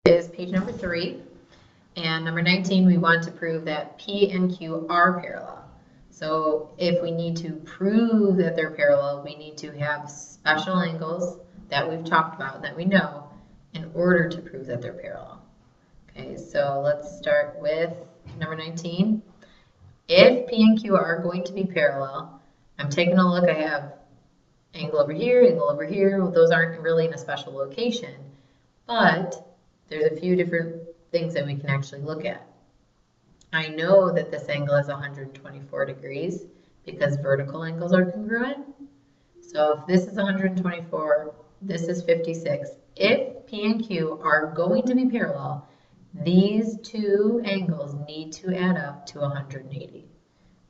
Is page number 3, and number 19, we want to prove that P and Q are parallel. So if we need to prove that they're parallel, we need to have special angles that we've talked about, that we know, in order to prove that they're parallel. Okay, so let's start with number 19. If P and Q are going to be parallel, I'm taking a look, I have angle over here, angle over here. Well, those aren't really in a special location, but there's a few different things that we can actually look at. I know that this angle is 124 degrees because vertical angles are congruent. So if this is 124, this is 56. If P and Q are going to be parallel, these two angles need to add up to 180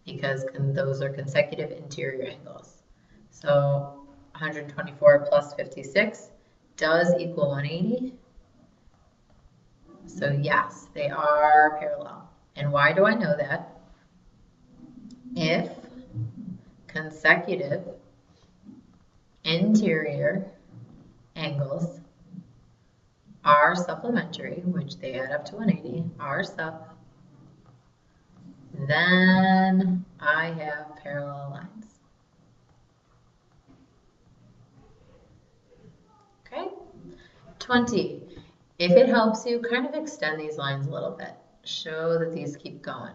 because those are consecutive interior angles. So 124 plus 56 does equal 180. So yes, they are parallel. And why do I know that? If consecutive interior angles are supplementary, which they add up to 180, are sup, then I have parallel lines. Okay? 20. If it helps you, kind of extend these lines a little bit. Show that these keep going.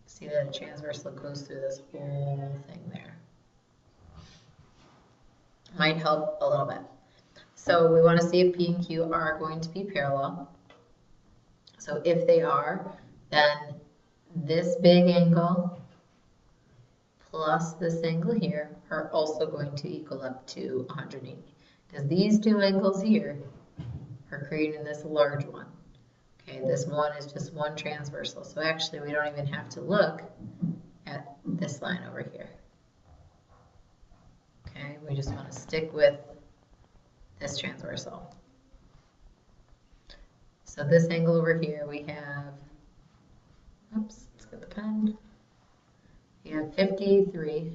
See that a transversal goes through this whole thing there. Might help a little bit. So we want to see if P and Q are going to be parallel. So if they are, then this big angle plus this angle here are also going to equal up to 180. Because these two angles here are creating this large one. Okay, this one is just one transversal. So actually we don't even have to look at this line over here. Okay, we just want to stick with this transversal. So this angle over here we have, oops, let's get the pen. We have 53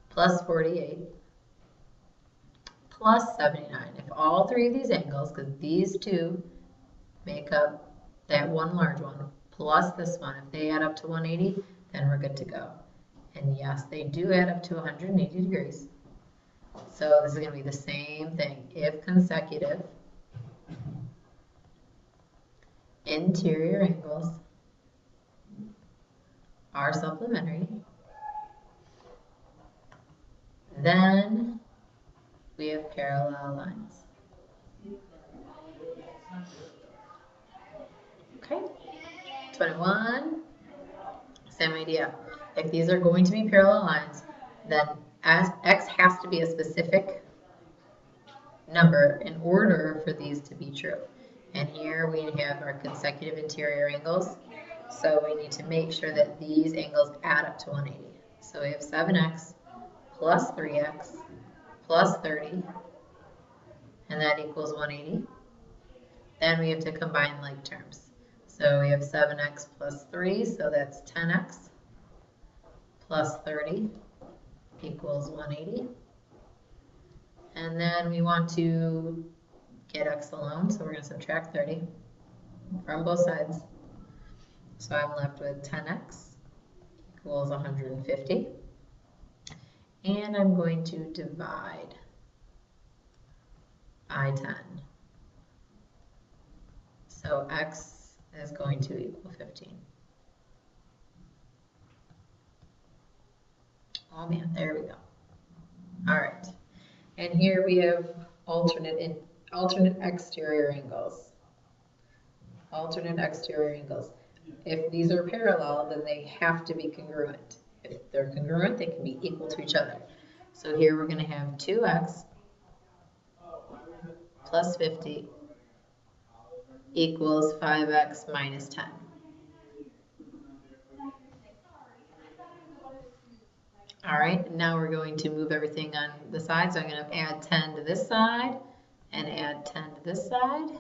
plus 48 plus 79. If all three of these angles, because these two make up that one large one, plus this one, if they add up to 180, then we're good to go. And yes, they do add up to 180 degrees. So this is going to be the same thing. If consecutive interior angles are supplementary, then we have parallel lines. Okay, 21, same idea. If these are going to be parallel lines, then x has to be a specific number in order for these to be true. And here we have our consecutive interior angles. So we need to make sure that these angles add up to 180. So we have 7x plus 3x plus 30, and that equals 180. Then we have to combine like terms. So we have 7x plus 3, so that's 10x plus 30 equals 180. And then we want to get x alone, so we're going to subtract 30 from both sides. So I'm left with 10x equals 150. And I'm going to divide by 10. So x is going to equal 15. Oh man, there we go. All right. And here we have alternate exterior angles. Alternate exterior angles. If these are parallel, then they have to be congruent. If they're congruent, they can be equal to each other. So here we're going to have 2x plus 50 equals 5x minus 10. All right, now we're going to move everything on the side. So I'm going to add 10 to this side and add 10 to this side.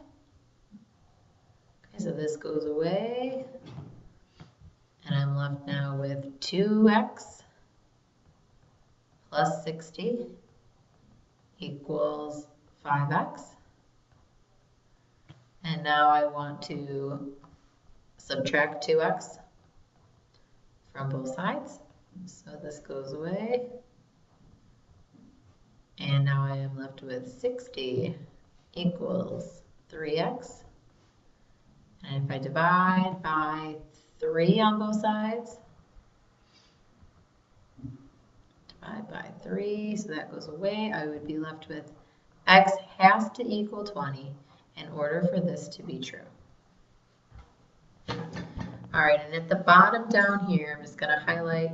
Okay, so this goes away. And I'm left now with 2x plus 60 equals 5x. And now I want to subtract 2x from both sides. So this goes away. And now I am left with 60 equals 3x. And if I divide by 3 on both sides, divide by 3, so that goes away, I would be left with x has to equal 20 in order for this to be true. All right, and at the bottom down here, I'm just going to highlight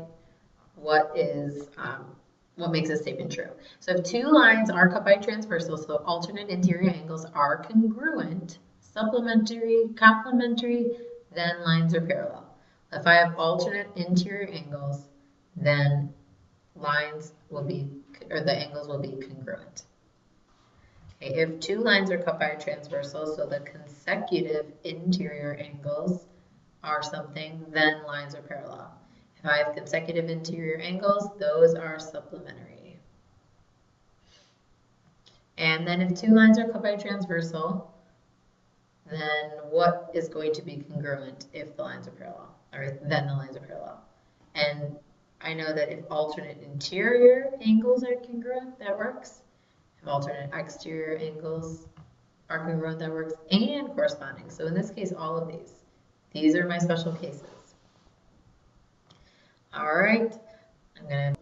what makes this statement true. So if two lines are cut by transversal, so alternate interior angles are congruent, supplementary, complementary, then lines are parallel. If I have alternate interior angles, then lines will be, or the angles will be congruent. Okay, if two lines are cut by a transversal, so the consecutive interior angles are something, then lines are parallel. If I have consecutive interior angles, those are supplementary. And then if two lines are cut by transversal, then what is going to be congruent if the lines are parallel, or then the lines are parallel? And I know that if alternate interior angles are congruent, that works. If alternate exterior angles are congruent, that works, and corresponding. So in this case, all of these. These are my special cases. All right, I'm going to